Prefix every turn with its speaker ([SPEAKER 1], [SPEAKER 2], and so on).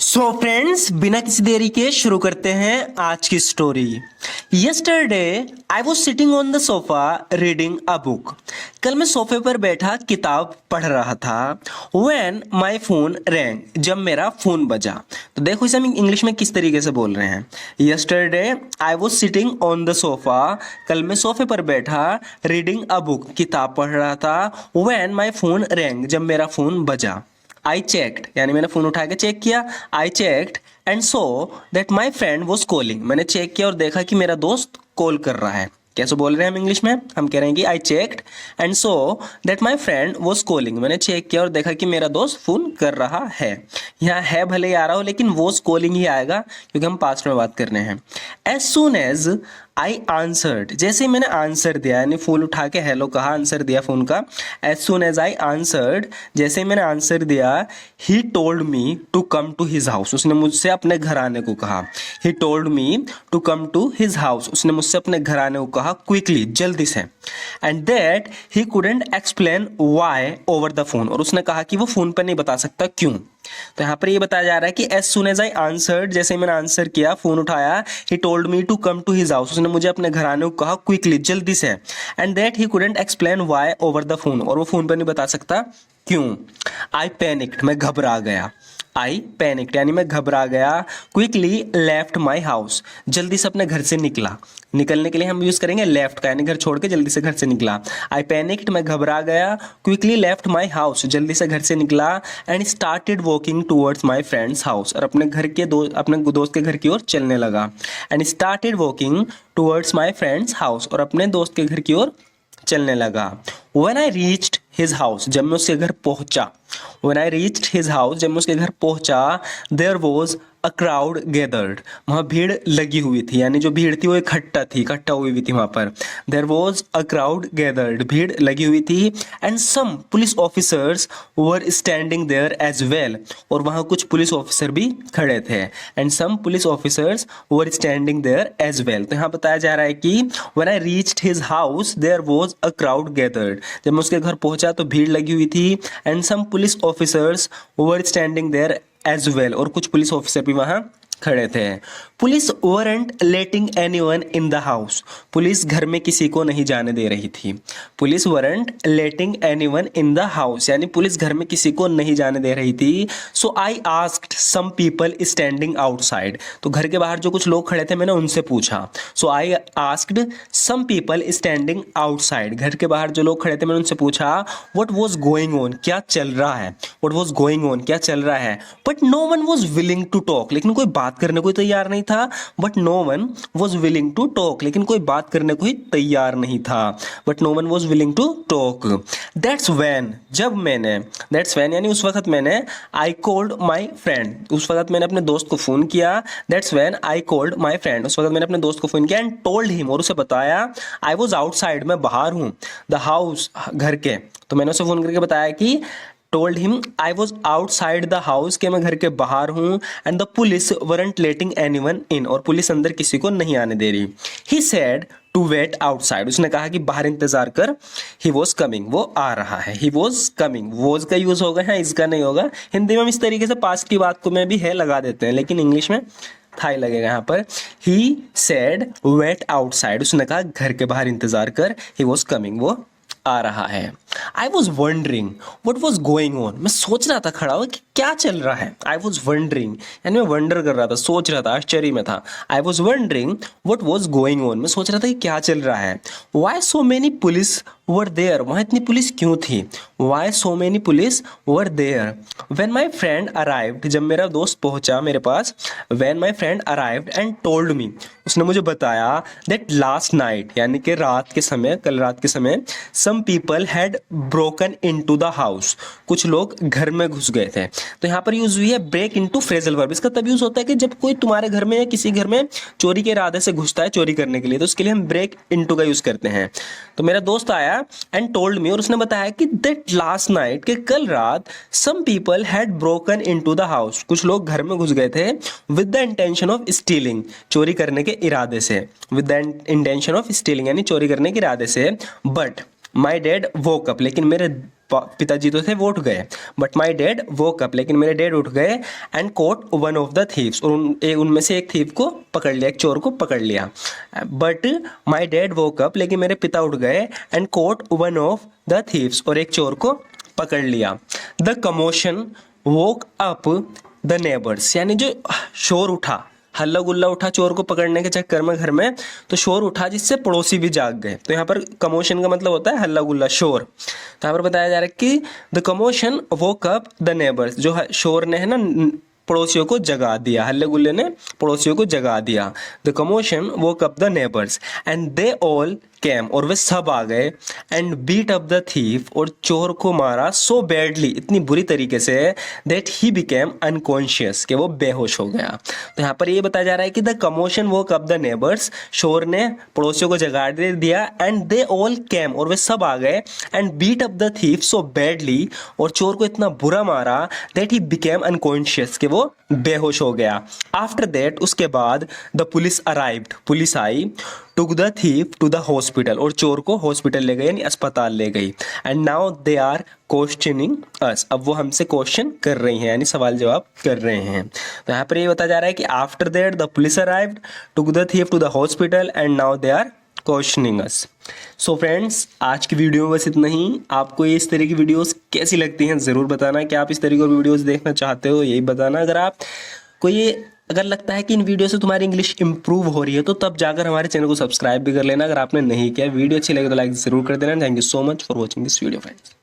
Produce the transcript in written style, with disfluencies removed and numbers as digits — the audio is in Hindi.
[SPEAKER 1] सो फ्रेंड्स, बिना किसी देरी के शुरू करते हैं आज की story. Yesterday I was sitting on the sofa reading a book. कल मैं सोफे पर बैठा किताब पढ़ रहा था। व्हेन माई फोन रैंग, जब मेरा फोन बजा। तो देखो इसे हम इंग्लिश में किस तरीके से बोल रहे हैं। Yesterday I was sitting on the sofa, कल मैं सोफे पर बैठा रीडिंग अ बुक, किताब पढ़ रहा था। व्हेन माई फोन रैंग, जब मेरा फोन बजा। आई चेक्ड, यानी मैंने फोन उठा के चेक किया। I checked and so that my friend was calling, मैंने चेक किया और देखा कि मेरा दोस्त कॉल कर रहा है। कैसे बोल रहे हैं हम इंग्लिश में? हम कह रहे हैं कि I checked and so that my friend was calling, मैंने चेक किया और देखा कि मेरा दोस्त फोन कर रहा है। यहाँ है भले ही आ रहा हो, लेकिन वॉज कॉलिंग ही आएगा क्योंकि हम पास्ट में बात कर रहे हैं। As soon as I answered, जैसे ही मैंने आंसर दिया, यानी फोन उठा के हेलो कहा, आंसर दिया फोन का। As soon as I answered, जैसे ही मैंने आंसर दिया, he told me to come to his house, उसने मुझसे अपने घर आने को कहा। He told me to come to his house, उसने मुझसे अपने घर आने को कहा क्विकली, जल्दी से। And that he couldn't explain why over the phone, और उसने कहा कि वो फोन पर नहीं बता सकता क्यों। तो यहाँ पर ये बताया जा रहा है कि as soon as I answered, जैसे ही मैंने आंसर किया, फोन उठाया, he told me to come to his house, उसने मुझे अपने घर आने को कहा क्विकली, जल्दी से। And that he couldn't explain why over the phone, और वो फोन पर नहीं बता सकता क्यों। आई पैनिक्ड, मैं घबरा गया। आई पैनिक्ड यानी मैं घबरा गया। क्विकली लेफ्ट माई हाउस, जल्दी से अपने घर से निकला। निकलने के लिए हम यूज करेंगे लेफ्ट का, यानी घर छोड़ के जल्दी से घर से निकला। आई पैनिक्ड, मैं घबरा गया। क्विकली लेफ्ट माई हाउस, जल्दी से घर से निकला। And started walking towards my friends house, और अपने दोस्त के घर की ओर चलने लगा। And started walking towards my friends house, और अपने दोस्त के घर की ओर चलने लगा। When I reached his house, जब मैं उसके घर पहुंचा। When I reached his house, जब मैं उसके घर पहुंचा, there was a crowd gathered, वहाँ भीड़ लगी हुई थी, यानी जो भीड़ थी वो इकट्ठा हुई थी वहाँ पर। There was a crowd gathered, भीड़ लगी हुई थी। And some police officers were standing there as well, और वहाँ कुछ पुलिस ऑफिसर भी खड़े थे। And some police officers were standing there as well, तो यहाँ बताया जा रहा है कि when I reached his house, there was a crowd gathered, जब मैं उसके घर पहुंचा तो भीड़ लगी हुई थी। And some police officers were standing there as well, और कुछ पुलिस ऑफिसर भी वहां खड़े थे। Police weren't letting anyone in the house, police घर में किसी को नहीं जाने दे रही थी। Police weren't letting anyone in the house, यानी पुलिस घर में किसी को नहीं जाने दे रही थी। So I asked some people standing outside, तो घर के बाहर जो कुछ लोग खड़े थे मैंने उनसे पूछा। So I asked some people standing outside, घर के बाहर जो लोग खड़े थे मैंने उनसे पूछा व्हाट वाज गोइंग ऑन, क्या चल रहा है। व्हाट वाज गोइंग ऑन, क्या चल रहा है। But no one was willing to talk, लेकिन कोई बात करने को तैयार नहीं था। But no one was willing to talk, लेकिन कोई बात करने को ही तैयार नहीं था। But no one was willing to talk. That's when, जब मैंने, दैट्स वैन यानी उस वक्त मैंने, आई कॉल्ड माई फ्रेंड, उस वक्त मैंने अपने दोस्त को फोन किया। That's when I called my friend, उस वक्त मैंने अपने दोस्त को फोन किया। एंड टोल्ड हिम, और उसे बताया, आई वॉज आउटसाइड, मैं बाहर हूँ, द हाउस, घर के। तो मैंने उसे फोन करके बताया कि told him I was outside the house, कि मैं घर के बाहर हूँ। and the police weren't letting anyone in, और पुलिस अंदर किसी को नहीं आने दे रही। he said to wait outside, उसने कहा कि बाहर इंतजार कर। he was coming, वो आ रहा है। he was coming, was का यूज होगा, है इसका नहीं होगा। हिंदी में हम इस तरीके से पास्ट की बात को में भी है लगा देते हैं, लेकिन इंग्लिश में था ही लगेगा यहाँ पर। he said wait outside, उसने कहा घर के बाहर इंतजार कर। he was coming, वो आ रहा है। आई was wondering what was going on, मैं सोच रहा था खड़ा हुआ कि क्या चल रहा है। आई वॉज वंडरिंग यानी मैं वंडर कर रहा था, सोच रहा था, आश्चर्य में था। I was wondering what was going on, मैं सोच रहा था कि क्या चल रहा है। Why so many police were there, वहाँ इतनी पुलिस क्यों थी। Why so many police were there. When my friend arrived, जब मेरा दोस्त पहुंचा मेरे पास। When my friend arrived and told me, उसने मुझे बताया दैट लास्ट नाइट, यानी कि रात के समय, कल रात के समय, some people had broken into the house, कुछ लोग घर में घुस गए थे। तो यहाँ पर यूज हुई है ब्रेक इनटू फ्रेजल वर्ब। इसका तब यूज होता है कि जब कोई तुम्हारे घर में या किसी घर में चोरी के इरादे से घुसता है चोरी करने के लिए, तो उसके लिए हम ब्रेक इनटू का यूज करते हैं। तो मेरा दोस्त आया एंड टोल्ड मी, और उसने बताया कि दैट लास्ट नाइट, के कल रात, some people had broken into the house, कुछ लोग घर में घुस गए थे with the intention of stealing, चोरी करने के इरादे से। With the intention of stealing यानी चोरी करने के इरादे से। But my dad woke up, लेकिन मेरे पिताजी तो थे वो उठ गए, but my dad woke up, लेकिन मेरे डैड उठ गए and caught one of the thieves, और उनमें से एक थीव को पकड़ लिया, एक चोर को पकड़ लिया। But my dad woke up, लेकिन मेरे पिता उठ गए and caught one of the thieves, और एक चोर को पकड़ लिया। The commotion woke up the neighbours, यानी जो शोर उठा, हल्ला गुल्ला उठा चोर को पकड़ने के चक्कर में घर में, तो शोर उठा जिससे पड़ोसी भी जाग गए। तो यहाँ पर कमोशन का मतलब होता है हल्ला गुल्ला, शोर। तो यहाँ पर बताया जा रहा है कि the commotion woke up the neighbours, जो शोर ने है ना पड़ोसियों को जगा दिया, हल्ले गुल्ले ने पड़ोसियों को जगा दिया। The commotion woke up the neighbours and they all came, और वे सब आ गए, and beat up the thief, और चोर को मारा सो बैडली, इतनी बुरी तरीके से, दैट ही बिकेम अनकॉन्शियस, कि वो बेहोश हो गया। तो यहाँ पर ये बताया जा रहा है कि the commotion woke up the neighbours, शोर ने पड़ोसियों को जगा दिया, एंड दे ऑल कैम, और वे सब आ गए, and beat up the thief so badly, और चोर को इतना बुरा मारा, दैट ही बिकेम अनकॉन्शियस, कि वो बेहोश हो गया। आफ्टर दैट, उसके बाद, द पुलिस अराइव्ड, पुलिस आई, took the thief to the hospital, और चोर को हॉस्पिटल ले गई, यानी अस्पताल ले गई। And now they are questioning us, अब वो हमसे क्वेश्चन कर रही हैं, यानी सवाल जवाब कर रहे हैं। तो यहाँ पर ये बताया जा रहा है कि after that the police arrived, took the thief to the hospital, and now they are questioning us. So friends, आज की वीडियो में बस इतना ही। आपको ये इस तरह की वीडियोस कैसी लगती हैं ज़रूर बताना, कि आप इस तरह की वीडियोस देखना चाहते हो, यही बताना। अगर लगता है कि इन वीडियो से तुम्हारी इंग्लिश इंप्रूव हो रही है, तो तब जाकर हमारे चैनल को सब्सक्राइब भी कर लेना, अगर आपने नहीं किया। वीडियो अच्छी लगे तो लाइक जरूर कर देना। Thank you so much for watching this video friends.